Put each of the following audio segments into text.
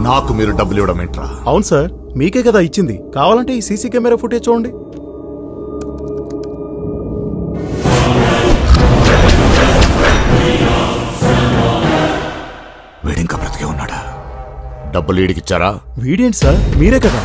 నాకు మీరు డబ్బులు ఇవ్వడం ఏంట్రా? అవును సార్, మీకే కదా ఇచ్చింది. కావాలంటే ఈ సీసీ కెమెరా ఫుటేజ్ చూడండి. వీడింకా బ్రతికే ఉన్నాడా? డబ్బులు వీడికిచ్చారా? వీడేంటి సార్, మీరే కదా.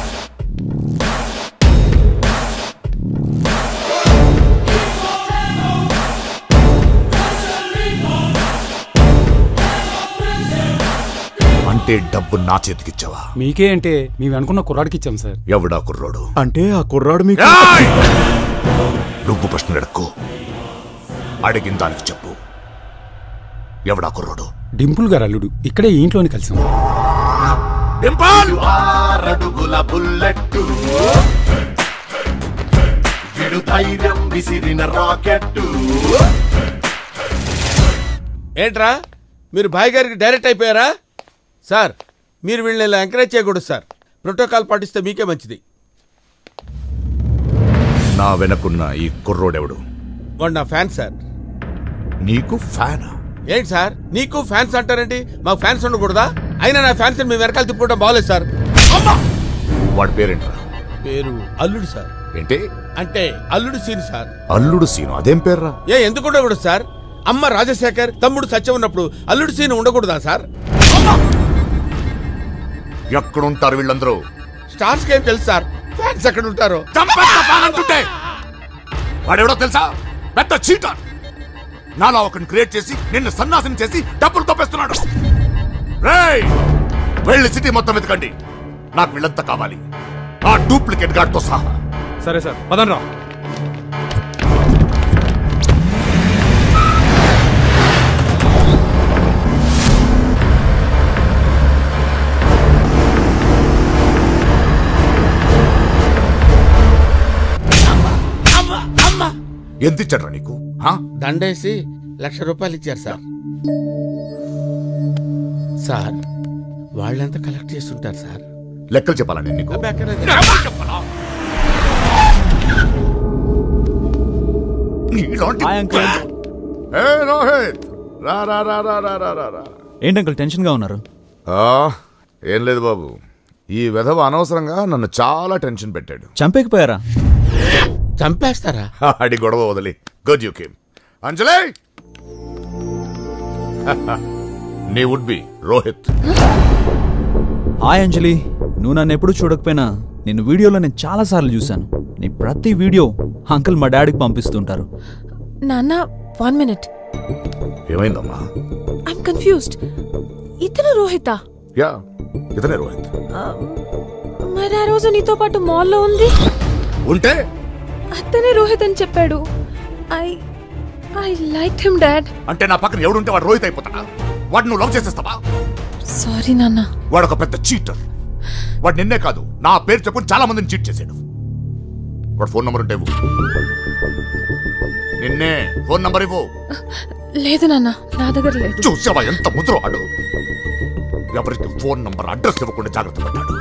అంటే డబ్బు నా చేతికిచ్చావా? మీకే అంటే మేము అనుకున్న కుర్రాడికి ఇచ్చాం సార్. ఎవడా కుర్రాడు? అంటే ఆ కుర్రాడు మీకు... నువ్వు ప్రశ్న అడక్కు, అడిగిన దానికి చెప్పు. ఎవడా కుర్రాడు? డింపుల్ గారు అల్లుడు. ఇక్కడే ఈ ఇంట్లోని కలిసాం. డింపుల్! 6 అడుగుల బుల్లెట్, విడు ధైర్యం విసిరిన రాకెట్. ఏంట్రా మీరు భాయ్ గారికి డైరెక్ట్ అయిపోయారా? సార్, మీరు వీళ్ళని ఇలా ఎంకరేజ్ చేయకూడదు సార్. ప్రోటోకాల్ పాటిస్తే మీకే మంచిది. నా వెనకున్న ఈ కుర్రోడెవడు? వాడు నా ఫ్యాన్ సార్. నీకు ఫ్యానా? ఏంటి సార్, నీకు ఫ్యాన్స్ అంటారేంటి? మాకు ఫ్యాన్స్ ఉండకూడదా? అయినా నా ఫ్యాన్స్ మేము వెనకాల తిప్పుకోవడం బాగోలేదు సార్. వాడి పేరేంట్రా? పేరు అల్లుడు సార్. ఏంటి అంటే అల్లుడు సీన్ సార్. అల్లుడు సీను? అదేం పేర్రా? ఎందుకు ఉండకూడదు సార్? అమ్మ రాజశేఖర్, తమ్ముడు సత్యం ఉన్నప్పుడు అల్లుడు సీన్ ఉండకూడదా సార్? ఎక్కడుంటారు వీళ్ళందరూ? స్టార్స్ ఏం తెలుసు సార్, ఫ్యాన్స్ ఎక్కడ ఉంటారో. వాడెవడో తెలుసా? పెద్ద చీటర్. నాలా ఒకరిని క్రియేట్ చేసి నిన్ను సన్నాసం చేసి డబ్బులు తప్పేస్తున్నాడు. వెళ్ళి సిటీ మొత్తం వెతకండి. నాకు వీళ్ళంతా కావాలి, ఆ డూప్లికేట్ గార్డ్ తో సహా. సరే సార్, పదండ్రా. ఎంత ఇచ్చాడ్రా నీకు? దండేసి 1,00,000 రూపాయలు ఇచ్చారు సార్. సార్, వాళ్ళెంత కలెక్ట్ చేస్తుంటారు సార్? లెక్కలు చెప్పాలా నేను నీకు? ఏంటి అంకుల్ టెన్షన్ గా ఉన్నారు? ఏం లేదు బాబు, ఈ వెధవ అనవసరంగా నన్ను చాలా టెన్షన్ పెట్టాడు. చంపేకపోయారా? చంపేస్తారా? అడి గొడవ వదిలి గుడ్ యూ కేమ్. అంజలి, నీ would be Rohit. Hi Anjali, నువ్వు నన్ను ఎప్పుడు చూడకపోయినా నిన్ను వీడియోలో నేను చాలా సార్లు చూశాను. నీ ప్రతి వీడియో అంకుల్ మా డాడీకి పంపిస్తుంటారు. నాన్న 1 minute. ఏమైందమ్మా? I'm confused. ఇతను రోహితా? యా, ఇతనే రోహిత్. మరి ఆ రోజు నీతో పాటు మాల్లో ఉంది ఉంటే అతనే రోహిత్ అని చెప్పాడు. I like him dad. అంటే నా పక్కన ఎవడుంటే వాడు రోహిత్ అయిపోతాడా? వాడు నువ్వు లవ్ చేసేస్తావా? సారీ నాన్న. వాడు ఒక పెద్ద చీటర్. వాడు నిన్నే కాదు, నా పేరు చెప్పుకుని చాలా మందిని చీట్ చేశాడు. వాడు ఫోన్ నంబర్ ఉంటే ఇవ్వు. నిన్నే ఫోన్ నంబర్ ఇవ్వు. లేదు నాన్న, నా దగ్గర లేదు. చూసావా ఎంత ముద్రవాడు? ఎవరికి ఫోన్ నంబర్ అడ్రస్ ఇవ్వకుండా జాగ్రత్త పడ్డాడు.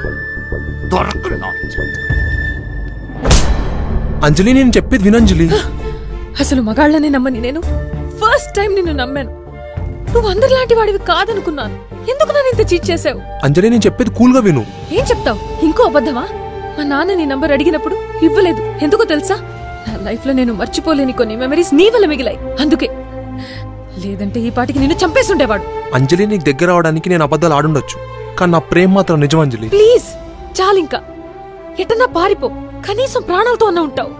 అంజలి, నేను చెప్పేది వినంజలి. అసలు మగాళ్ళని నమ్మని నేను ఫస్ట్ టైం నిన్ను నమ్మాను. నువ్వు అందరిలాంటి వాడివి కాదనుకున్నాను. ఎందుకు నన్ను ఇంత చీట్ చేసావు? అంజలి, నేను చెప్పేది కూల్ గా విను. ఏం చెప్తావు? ఇంకో అబద్ధమా? మా నాన్న నీ నంబర్ అడిగినప్పుడు ఇవ్వలేదు. ఎందుకో తెలుసా? నా లైఫ్ లో నేను మర్చిపోలేని కొన్ని మెమరీస్ నీ వల్ల మిగిలాయి. అందుకే. లేదంటే ఈ పాటికి నిన్ను చంపేస్తుండేవాడు. అంజలి, నీకు దగ్గర అవడానికి నేను అబద్ధాలు ఆడుండొచ్చు, కానీ నా ప్రేమ మాత్రం నిజం అంజలి. ప్లీజ్ చాలింకా. ఎటన్నా పారిపో, కనీసం ప్రాణాలతో అన్న ఉంటావు.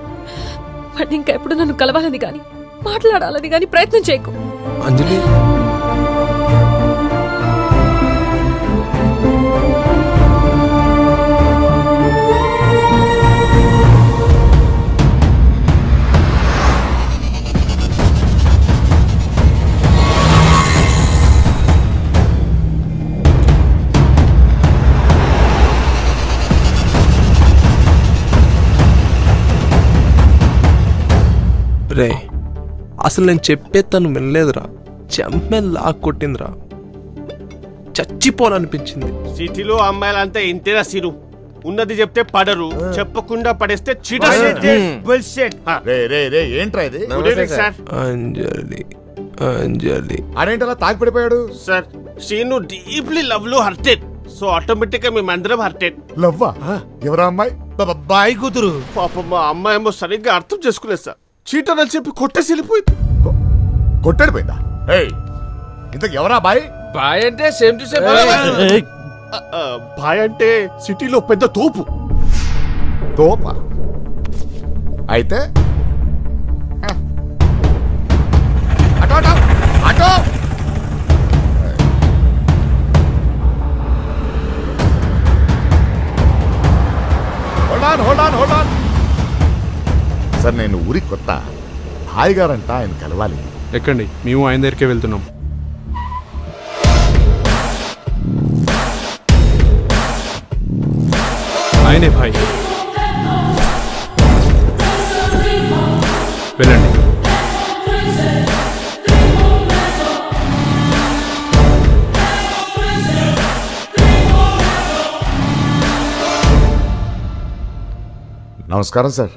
వాడిని ఇంకా ఎప్పుడు నన్ను కలవాలని గాని మాట్లాడాలని గాని ప్రయత్నం చేయకు అంజలి. రే, అసలు నేను చెప్పే తను వినలేదురా. చెమ్మెల్ లాక్ కొట్టిందిరా. చచ్చిపోవాలనిపించింది. సిటీలో అమ్మాయిలంతా ఇంతేనా సిరు? ఉన్నది చెప్తే పడరు, చెప్పకుండా పడేస్తే అంజలి అంజలి అదేంటలా తాగి పడిపోయాడు? సార్, శ్రీను డీప్లీ లవ్ లో హర్టెడ్. సో ఆటోమేటిక్ గా మేమందరం హర్టెడ్. లవ్వా? ఎవరా అమ్మాయి? బాయ్ కూతురు. పాపం మా అమ్మాయి ఏమో సరిగ్గా అర్థం చేసుకోలేదు సార్. చీటర్ అని చెప్పి కొట్టేసి వెళ్ళిపోయింది. కొట్టాడిపోయిందా? ఇంతకు ఎవరా బాయ్? బాయ్ అంటే సేమ్ టు సేమ్. బాయ్ అంటే సిటీలో పెద్ద తోపు. తోప అయితే అటో అటో అటో. Hold on. సార్ నేను ఊరి కొత్త. హాయ్ గారంట, ఆయన కలవాలి. ఎక్కండి, మేము ఆయన దగ్గరికే వెళ్తున్నాం. ఆయనే భాయ్, వెళ్ళండి. నమస్కారం సార్,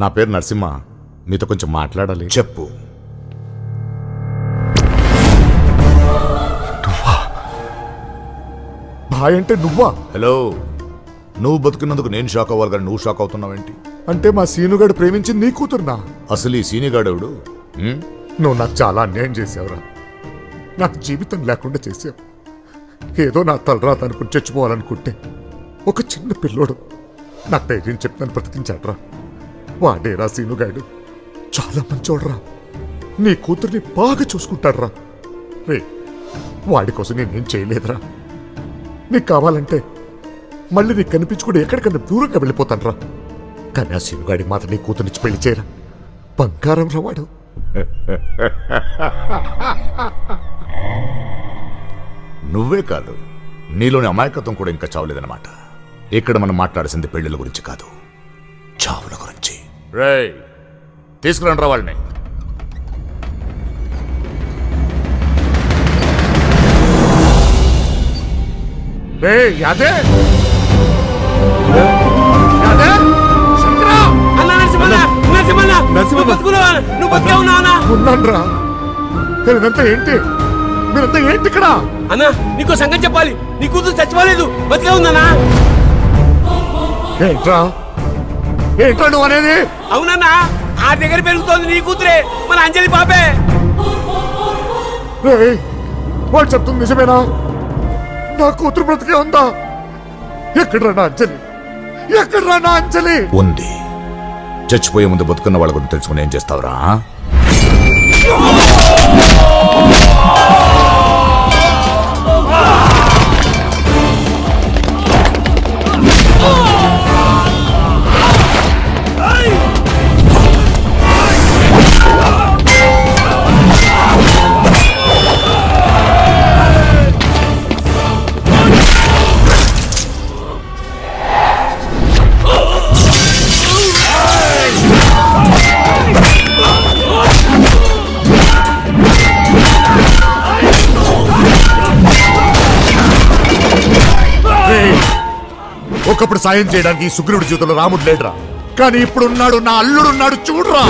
నా పేరు నరసింహ. మీతో కొంచెం మాట్లాడాలి. చెప్పు. భాయ్ అంటే నువ్వా? హలో, నువ్వు బతుకున్నందుకు నేను షాక్ అవ్వాలి కానీ నువ్వు షాక్ అవుతున్నావేంటి? అంటే మా సీనుగాడు ప్రేమించింది నీ కూతురునా? అసలు ఈ సీనుగాడెవడు? నువ్వు నాకు చాలా అన్యాయం చేసావురా. నాకు జీవితం లేకుండా చేసావు. ఏదో నా తలరాత అనుకుని చచ్చిపోవాలనుకుంటే ఒక చిన్న పిల్లోడు నాకు ధైర్యం చెప్తాను బ్రతికించాడ్రా. వాడేరా సీనుగాడు. చాలా మంచోడ్రా. నీ కూతుర్ని బాగా చూసుకుంటాడ్రా. రే, వాడి కోసం నేనేం చేయలేదురా. నీకు కావాలంటే మళ్ళీ నీకు కనిపించుకుంటే ఎక్కడికన్నా దూరంగా వెళ్ళిపోతాన్రా. కానీ ఆ సీనుగాడి మాట నీ కూతుర్నిచ్చి పెళ్లి చేయరా. బంగారం రా వాడు. నువ్వే కాదు, నీలోని అమాయకత్వం కూడా ఇంకా చావలేదన్నమాట. ఇక్కడ మనం మాట్లాడాల్సింది పెళ్లిళ్ళ గురించి కాదు, చావుల గురించి. రేయ్, తీసుకురండి రా వాళ్ళని. యాదే ఉన్నాన్రా. ఇదంతా ఏంటి? మీరంతా ఏంటి ఇక్కడ? అన్నా, నీకో సంగతి చెప్పాలి. నీ కూతురు చచ్చిపోలేదు, బతికే ఉందన్నా. ఏంట్రా ఏంట్రా నువ్వు అనేది? అవునన్నా, ఆ దగ్గర పెరుగుతోంది నీ కూతురే, మన అంజలి పాపే. వాడు చెప్తుంది నిజమేనా? నా కూతురు బ్రతికే ఉందా? ఎక్కడ్రా నా అంజలి? ఎక్కడ్రా నా అంజలి? ఉంది. చచ్చిపోయే ముందు బతుకున్న వాళ్ళ గురించి తెలుసుకుని ఏం చేస్తావురా? ఒకప్పుడు సాయం చేయడానికి సుగ్రీవుడి జీవితంలో రాముడు లేడురా, కానీ ఇప్పుడున్నాడు. నా అల్లుడున్నాడు, చూడరా.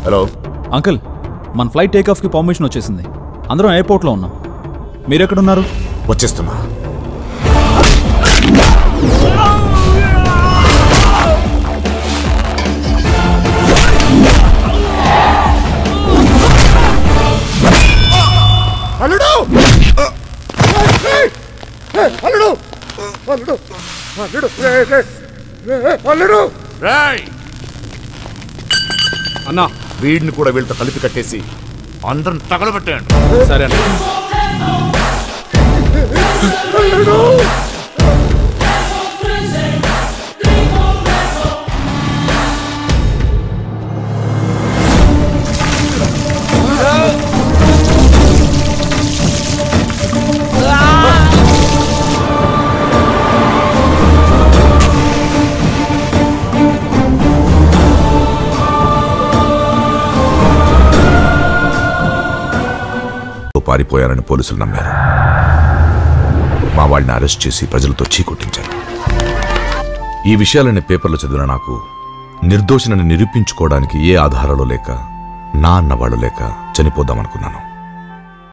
హలో అంకుల్, మన ఫ్లైట్ టేకాఫ్కి పర్మిషన్ వచ్చేసింది. అందరం ఎయిర్పోర్ట్లో ఉన్నాం. మీరెక్కడున్నారు? వచ్చేస్తున్నా. అల్లుడు! అల్లుడు అల్లుడు అల్లుడు అల్లుడు అన్నా వీడిని కూడా వీళ్ళతో కలిపి కట్టేసి అందరం తగలబెట్టండి. సరే అన్న. పారిపోయారని పోలీసులు నమ్మారు. మా వాళ్ళని అరెస్ట్ చేసి ప్రజలతో చీకొట్టించారు. ఈ విషయాలని పేపర్లో చదివిన నాకు నిర్దోషినని నిరూపించుకోవడానికి ఏ ఆధారాలు లేక నా అన్నవాళ్ళు లేక చనిపోదామనుకున్నాను.